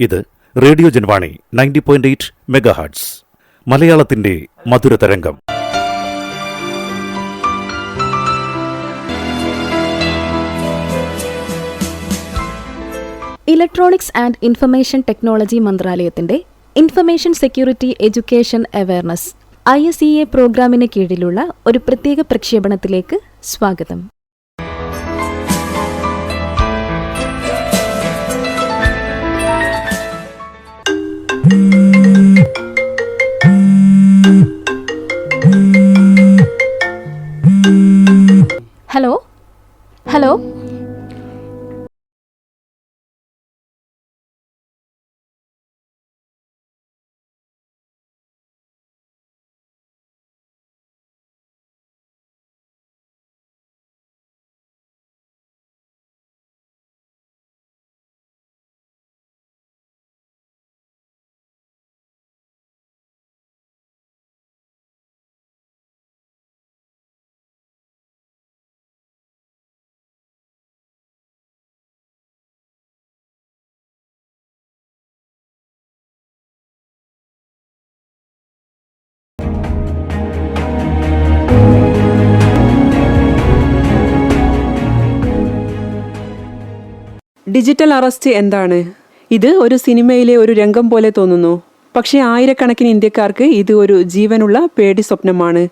ഇത് radio Janvani 90.8 megahertz മലയാളത്തിന്റെ മധുരതരംഗം. Electronics and information technology മന്ത്രാലയത്തിന്റെ information security education awareness ISEA പ്രോഗ്രാമിന് കീഴിലുള്ള ഒരു പ്രത്യേക പ്രക്ഷേപണത്തിലേക്ക് സ്വാഗതം. ഹലോ ഹലോ ഡിജിറ്റൽ അറസ്റ്റ് എന്താണ്? ഇത് ഒരു സിനിമയിലെ ഒരു രംഗം പോലെ തോന്നുന്നു. പക്ഷേ ആയിരക്കണക്കിന് ഇന്ത്യക്കാർക്ക് ഇത് ഒരു ജീവനുള്ള പേടി സ്വപ്നമാണ്.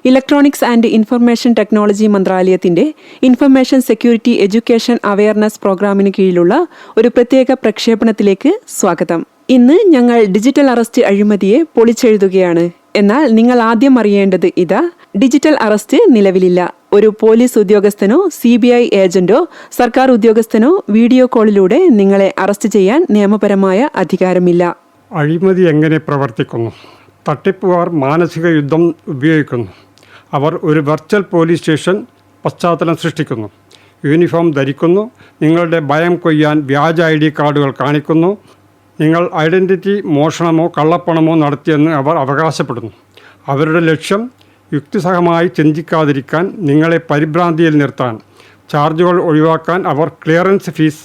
ഇലക്ട്രോണിക്സ് ആൻഡ് ഇൻഫർമേഷൻ ടെക്നോളജി മന്ത്രാലയത്തിന്റെ ഇൻഫർമേഷൻ സെക്യൂരിറ്റി എഡ്യൂക്കേഷൻ അവയർനെസ് പ്രോഗ്രാമിന് കീഴിലുള്ള ഒരു പ്രത്യേക പ്രക്ഷേപണത്തിലേക്ക് സ്വാഗതം. ഇന്ന് ഞങ്ങൾ ഡിജിറ്റൽ അറസ്റ്റ് അഴിമതിയെ പൊളിച്ചെഴുതുകയാണ്. എന്നാൽ നിങ്ങൾ ആദ്യം അറിയേണ്ടത് ഇതാ: ഡിജിറ്റൽ അറസ്റ്റ് നിലവിലില്ല. ഒരു പോലീസ് ഉദ്യോഗസ്ഥനോ CBI ഏജന്റോ സർക്കാർ ഉദ്യോഗസ്ഥനോ വീഡിയോ കോളിലൂടെ നിങ്ങളെ അറസ്റ്റ് ചെയ്യാൻ നിയമപരമായ അധികാരമില്ല. അഴിമതി എങ്ങനെ പ്രവർത്തിക്കുന്നു? തട്ടിപ്പുകാർ മാനസിക യുദ്ധം ഉപയോഗിക്കുന്നു. അവർ ഒരു വെർച്വൽ പോലീസ് സ്റ്റേഷൻ പശ്ചാത്തലം സൃഷ്ടിക്കുന്നു. യൂണിഫോം ധരിക്കുന്നു. നിങ്ങളുടെ ഭയം കൊയ്യാൻ വ്യാജ ID കാർഡുകൾ കാണിക്കുന്നു. നിങ്ങൾ ഐഡൻറ്റിറ്റി മോഷണമോ കള്ളപ്പണമോ നടത്തിയെന്ന് അവർ അവകാശപ്പെടുന്നു. അവരുടെ ലക്ഷ്യം യുക്തിസഹമായി ചിന്തിക്കാതിരിക്കാൻ, നിങ്ങളെ പരിഭ്രാന്തിയിൽ നിർത്താൻ. ചാർജുകൾ ഒഴിവാക്കാൻ അവർ ക്ലിയറൻസ് ഫീസ്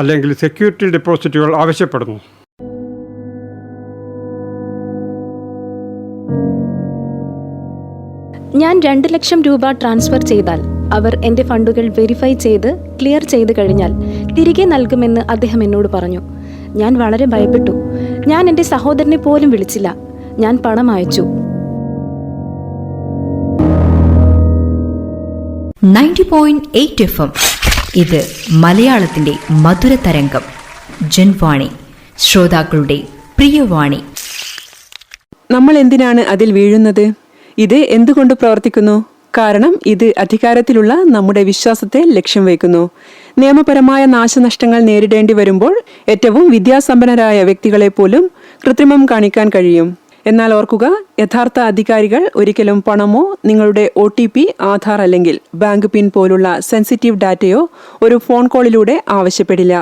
അല്ലെങ്കിൽ സെക്യൂരിറ്റി ഡെപ്പോസിറ്റുകൾ ആവശ്യപ്പെടുന്നു. ഞാൻ 2 ലക്ഷം രൂപ ട്രാൻസ്ഫർ ചെയ്താൽ അവർ എൻ്റെ ഫണ്ടുകൾ വെരിഫൈ ചെയ്ത് ക്ലിയർ ചെയ്ത് കഴിഞ്ഞാൽ തിരികെ നൽകുമെന്ന് അദ്ദേഹം എന്നോട് പറഞ്ഞു. ഞാൻ വളരെ ഭയപ്പെട്ടു. ഞാൻ എൻ്റെ സഹോദരനെ പോലും വിളിച്ചില്ല. ഞാൻ പണം അയച്ചു. 90.8 FM. ഇത് മലയാളത്തിന്റെ മധുരതരംഗം. ജൻവാണി, ശ്രോതാക്കളുടെ പ്രിയവാണി. നമ്മൾ എന്തിനാണ് അതിൽ വീഴുന്നത്? ഇത് എന്തുകൊണ്ട് പ്രവർത്തിക്കുന്നു? കാരണം ഇത് അധികാരത്തിലുള്ള നമ്മുടെ വിശ്വാസത്തെ ലക്ഷ്യം വയ്ക്കുന്നു. നിയമപരമായ നാശനഷ്ടങ്ങൾ നേരിടേണ്ടി വരുമ്പോൾ ഏറ്റവും വിദ്യാസമ്പന്നരായ വ്യക്തികളെ പോലും കൃത്രിമം കാണിക്കാൻ കഴിയും. എന്നാൽ ഓർക്കുക, യഥാർത്ഥ അധികാരികൾ ഒരിക്കലും പണമോ നിങ്ങളുടെ OTP, ആധാർ അല്ലെങ്കിൽ ബാങ്ക് പിൻ പോലുള്ള സെൻസിറ്റീവ് ഡാറ്റയോ ഒരു ഫോൺ കോളിലൂടെ ആവശ്യപ്പെടില്ല.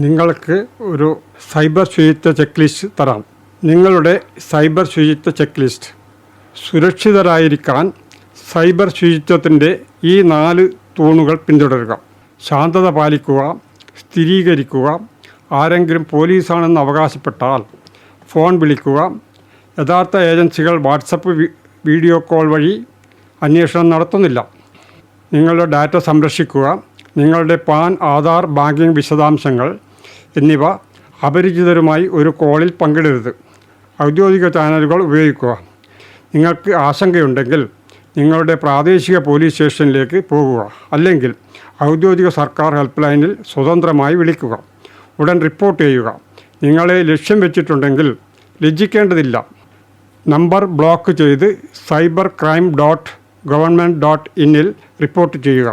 നിങ്ങൾക്ക് ഒരു സൈബർ ശുചിത്വ ചെക്ക് ലിസ്റ്റ് തരാം. നിങ്ങളുടെ സൈബർ ശുചിത്വ ചെക്ക് ലിസ്റ്റ്. സുരക്ഷിതരായിരിക്കാൻ സൈബർ ശുചിത്വത്തിൻ്റെ ഈ 4 തൂണുകൾ പിന്തുടരുക. ശാന്തത പാലിക്കുക, സ്ഥിരീകരിക്കുക, ആരെങ്കിലും പോലീസാണെന്ന് അവകാശപ്പെട്ടാൽ ഫോൺ വിളിക്കുക, യഥാർത്ഥ ഏജൻസികൾ വാട്സപ്പ് വീഡിയോ കോൾ വഴി അന്വേഷണം നടത്തുന്നില്ല, നിങ്ങളുടെ ഡാറ്റ സംരക്ഷിക്കുക, നിങ്ങളുടെ പാൻ, ആധാർ, ബാങ്കിംഗ് വിശദാംശങ്ങൾ എന്നിവ അപരിചിതരുമായി ഒരു കോളിൽ പങ്കിടരുത്, ഔദ്യോഗിക ചാനലുകൾ ഉപയോഗിക്കുക. നിങ്ങൾക്ക് ആശങ്കയുണ്ടെങ്കിൽ നിങ്ങളുടെ പ്രാദേശിക പോലീസ് സ്റ്റേഷനിലേക്ക് പോകുക, അല്ലെങ്കിൽ ഔദ്യോഗിക സർക്കാർ ഹെൽപ്പ് ലൈനിൽ സ്വതന്ത്രമായി വിളിക്കുക. ഉടൻ റിപ്പോർട്ട് ചെയ്യുക. നിങ്ങളെ ലക്ഷ്യം വെച്ചിട്ടുണ്ടെങ്കിൽ ലജ്ജിക്കേണ്ടതില്ല. നമ്പർ ബ്ലോക്ക് ചെയ്ത് cybercrime.government.in റിപ്പോർട്ട് ചെയ്യുക.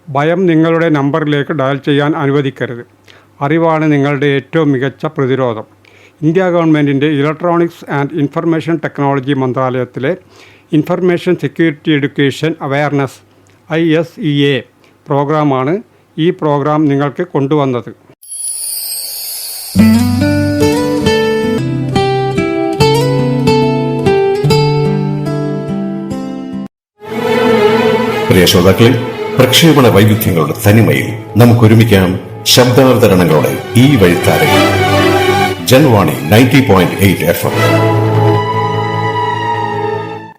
ഭയം നിങ്ങളുടെ നമ്പറിലേക്ക് ഡയൽ ചെയ്യാൻ അനുവദിക്കരുത്. അറിവാണ് നിങ്ങളുടെ ഏറ്റവും മികച്ച പ്രതിരോധം. ഇന്ത്യ ഗവൺമെൻറ്റിൻ്റെ ഇലക്ട്രോണിക്സ് ആൻഡ് ഇൻഫർമേഷൻ ടെക്നോളജി മന്ത്രാലയത്തിലെ information security education awareness ISEA പ്രോഗ്രാമാണ് ഈ പ്രോഗ്രാം നിങ്ങൾക്ക് കൊണ്ടുവന്നത്. പ്രിയ ശ്രോതാക്കളെ, പ്രക്ഷേപണ വൈവിധ്യങ്ങളുടെ തനിമയിൽ നമുക്കൊരുമിക്കാം ശബ്ദാവതരണങ്ങളോടെ ഈ വഴിത്താരയിൽ. ജൻവാണി 90.8 FM.